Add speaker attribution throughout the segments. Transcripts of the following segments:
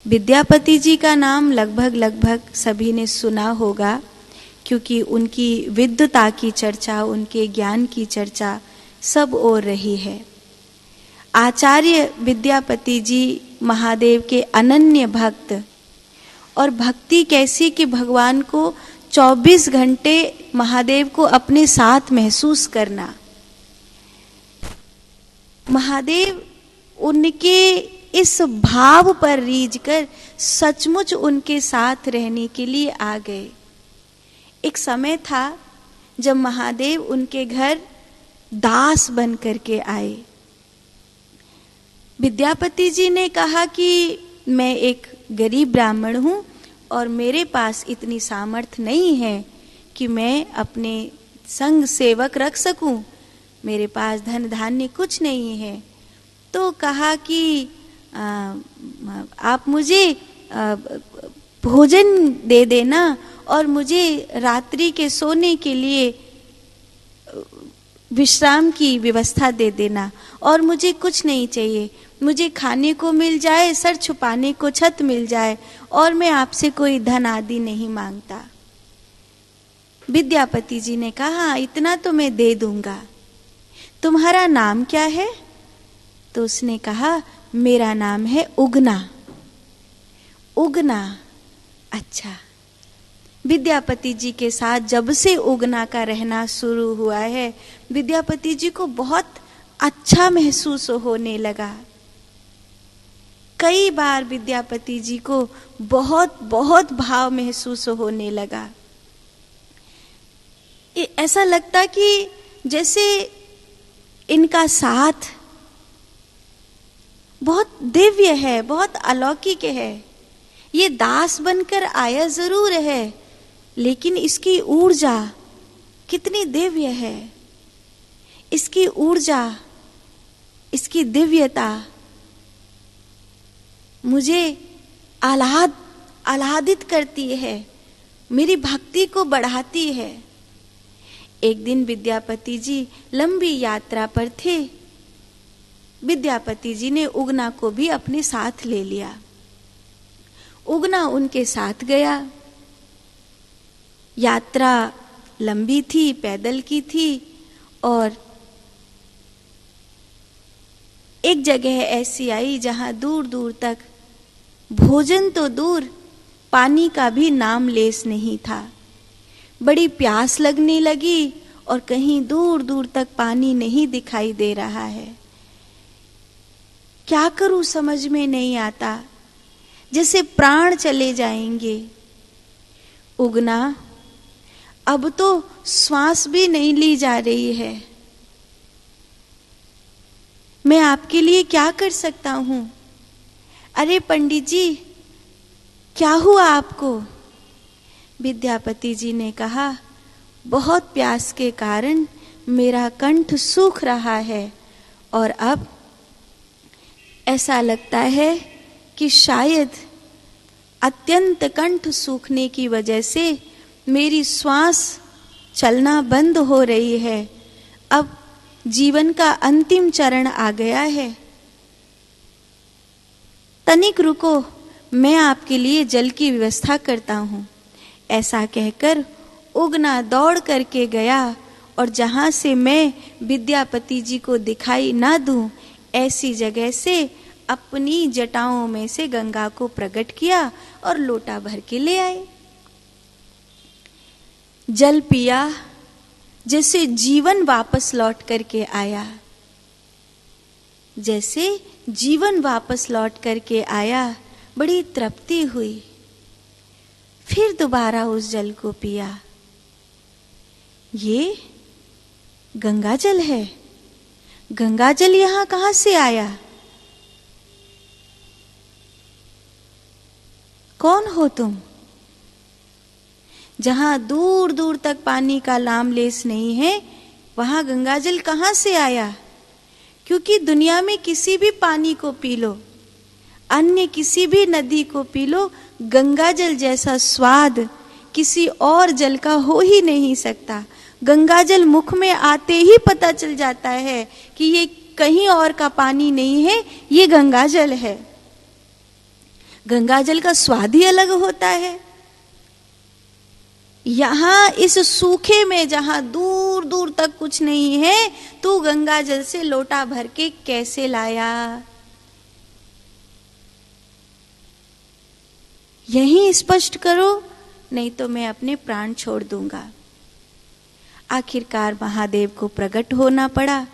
Speaker 1: विद्यापति जी का नाम लगभग सभी ने सुना होगा, क्योंकि उनकी विद्वता की चर्चा, उनके ज्ञान की चर्चा सब ओर रही है। आचार्य विद्यापति जी महादेव के अनन्य भक्त, और भक्ति कैसी कि भगवान को 24 घंटे महादेव को अपने साथ महसूस करना। महादेव उनके इस भाव पर रीझकर सचमुच उनके साथ रहने के लिए आ गए। एक समय था जब महादेव उनके घर दास बन करके आए। विद्यापति जी ने कहा कि मैं एक गरीब ब्राह्मण हूँ और मेरे पास इतनी सामर्थ्य नहीं है कि मैं अपने संग सेवक रख सकूं, मेरे पास धन धान्य कुछ नहीं है। तो कहा कि आप मुझे भोजन दे देना और मुझे रात्रि के सोने के लिए विश्राम की व्यवस्था दे देना, और मुझे कुछ नहीं चाहिए, मुझे खाने को मिल जाए, सर छुपाने को छत मिल जाए, और मैं आपसे कोई धन आदि नहीं मांगता। विद्यापति जी ने कहा इतना तो मैं दे दूंगा, तुम्हारा नाम क्या है? तो उसने कहा मेरा नाम है उगना। उगना, अच्छा। विद्यापति जी के साथ जब से उगना का रहना शुरू हुआ है, विद्यापति जी को बहुत अच्छा महसूस होने लगा। कई बार विद्यापति जी को बहुत बहुत भाव महसूस होने लगा। ऐसा लगता कि जैसे इनका साथ बहुत दिव्य है, बहुत अलौकिक है। ये दास बनकर आया जरूर है, लेकिन इसकी ऊर्जा कितनी दिव्य है। इसकी ऊर्जा, इसकी दिव्यता मुझे आह्लादित करती है, मेरी भक्ति को बढ़ाती है। एक दिन विद्यापति जी लंबी यात्रा पर थे। विद्यापति जी ने उगना को भी अपने साथ ले लिया। उगना उनके साथ गया। यात्रा लंबी थी, पैदल की थी, और एक जगह ऐसी आई जहां दूर दूर तक भोजन तो दूर, पानी का भी नाम लेस नहीं था। बड़ी प्यास लगने लगी और कहीं दूर दूर तक पानी नहीं दिखाई दे रहा है। क्या करूं समझ में नहीं आता, जैसे प्राण चले जाएंगे। उगना, अब तो श्वास भी नहीं ली जा रही है, मैं आपके लिए क्या कर सकता हूं? अरे पंडित जी, क्या हुआ आपको? विद्यापति जी ने कहा बहुत प्यास के कारण मेरा कंठ सूख रहा है, और अब ऐसा लगता है कि शायद अत्यंत कंठ सूखने की वजह से मेरी श्वास चलना बंद हो रही है। अब जीवन का अंतिम चरण आ गया है। तनिक रुको, मैं आपके लिए जल की व्यवस्था करता हूं। ऐसा कहकर उगना दौड़ करके गया, और जहां से मैं विद्यापति जी को दिखाई ना दूं, ऐसी जगह से अपनी जटाओं में से गंगा को प्रकट किया और लोटा भर के ले आए। जल पिया, जैसे जीवन वापस लौट करके आया, जैसे जीवन वापस लौट करके आया। बड़ी तृप्ति हुई। फिर दोबारा उस जल को पिया। ये गंगा जल है। गंगा जल यहां कहां से आया? कौन हो तुम? जहां दूर दूर तक पानी का लामलेस नहीं है, वहां गंगा जल कहां से आया? क्योंकि दुनिया में किसी भी पानी को पी लो, अन्य किसी भी नदी को पी लो, गंगा जल जैसा स्वाद किसी और जल का हो ही नहीं सकता। गंगा जल मुख में आते ही पता चल जाता है कि ये कहीं और का पानी नहीं है, ये गंगा जल है। गंगा जल का स्वाद ही अलग होता है। यहां इस सूखे में जहां दूर दूर तक कुछ नहीं है, तू गंगा जल से लोटा भर के कैसे लाया? यही स्पष्ट करो, नहीं तो मैं अपने प्राण छोड़ दूंगा। आखिरकार महादेव को प्रकट होना पड़ा।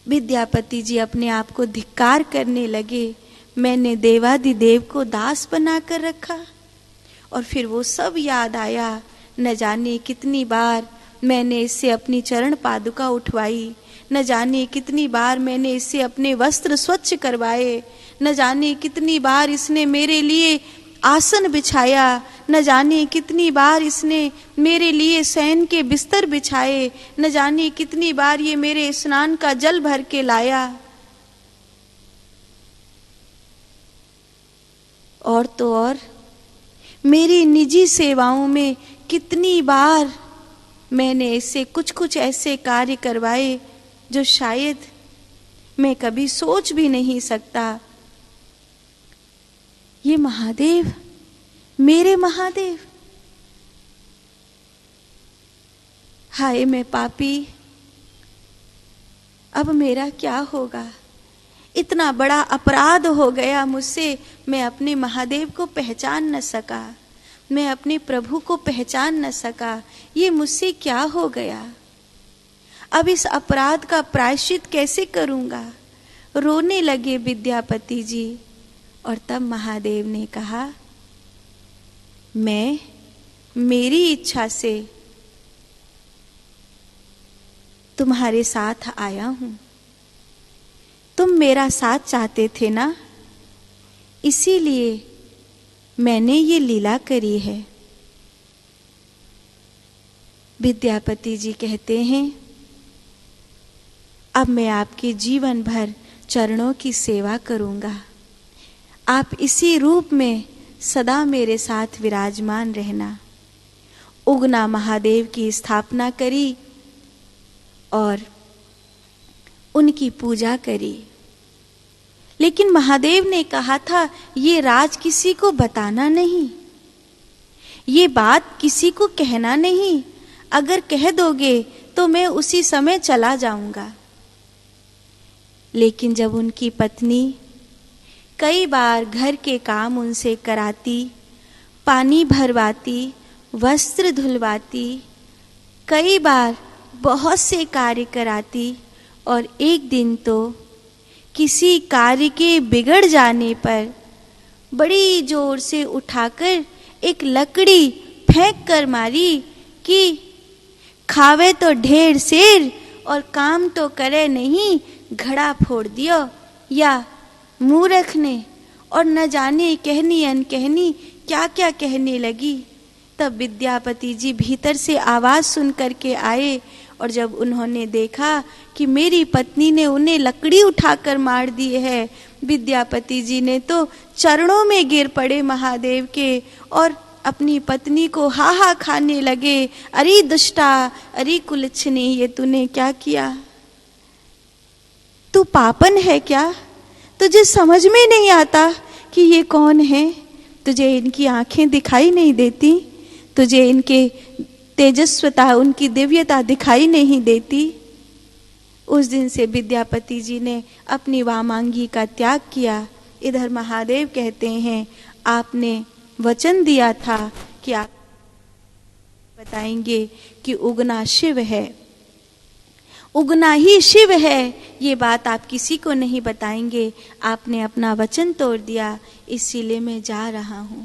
Speaker 1: विद्यापति जी अपने आप को धिक्कार करने लगे, मैंने देवादिदेव को दास बनाकर रखा। और फिर वो सब याद आया, न जाने कितनी बार मैंने इससे अपनी चरण पादुका उठवाई, न जाने कितनी बार मैंने इससे अपने वस्त्र स्वच्छ करवाए, न जाने कितनी बार इसने मेरे लिए आसन बिछाया, न जाने कितनी बार इसने मेरे लिए शयन के बिस्तर बिछाए, न जाने कितनी बार ये मेरे स्नान का जल भर के लाया। और तो और मेरी निजी सेवाओं में कितनी बार मैंने इससे कुछ कुछ ऐसे कार्य करवाए जो शायद मैं कभी सोच भी नहीं सकता। ये महादेव, मेरे महादेव, हाय मैं पापी, अब मेरा क्या होगा? इतना बड़ा अपराध हो गया मुझसे, मैं अपने महादेव को पहचान न सका, मैं अपने प्रभु को पहचान न सका। ये मुझसे क्या हो गया? अब इस अपराध का प्रायश्चित कैसे करूंगा? रोने लगे विद्यापति जी। और तब महादेव ने कहा, मैं मेरी इच्छा से तुम्हारे साथ आया हूं। तुम मेरा साथ चाहते थे ना, इसीलिए मैंने ये लीला करी है। विद्यापति जी कहते हैं, अब मैं आपके जीवन भर चरणों की सेवा करूंगा। आप इसी रूप में सदा मेरे साथ विराजमान रहना। उगना महादेव की स्थापना करी और उनकी पूजा करी। लेकिन महादेव ने कहा था, ये राज किसी को बताना नहीं, ये बात किसी को कहना नहीं। अगर कह दोगे तो मैं उसी समय चला जाऊंगा। लेकिन जब उनकी पत्नी कई बार घर के काम उनसे कराती, पानी भरवाती, वस्त्र धुलवाती, कई बार बहुत से कार्य कराती, और एक दिन तो किसी कार्य के बिगड़ जाने पर बड़ी जोर से उठाकर एक लकड़ी फेंक कर मारी कि खावे तो ढेर शेर और काम तो करे नहीं, घड़ा फोड़ दियो। या मूर्ख ने, और न जाने कहनी अनकहनी क्या क्या कहने लगी। तब विद्यापति जी भीतर से आवाज सुन करके आए, और जब उन्होंने देखा कि मेरी पत्नी ने उन्हें लकड़ी उठाकर मार दी है, विद्यापति जी ने तो चरणों में गिर पड़े महादेव के और अपनी पत्नी को हा खाने लगे, अरे दुष्टा, अरे कुलच्छनी, ये तूने क्या किया? तू पापन है क्या? तुझे समझ में नहीं आता कि ये कौन है? तुझे इनकी आंखें दिखाई नहीं देती? तुझे इनके तेजस्वता, उनकी दिव्यता दिखाई नहीं देती? उस दिन से विद्यापति जी ने अपनी वामांगी का त्याग किया। इधर महादेव कहते हैं, आपने वचन दिया था कि आप बताएंगे कि उगना शिव है, उगना ही शिव है। ये बात आप किसी को नहीं बताएंगे। आपने अपना वचन तोड़ दिया, इसीलिए मैं जा रहा हूं।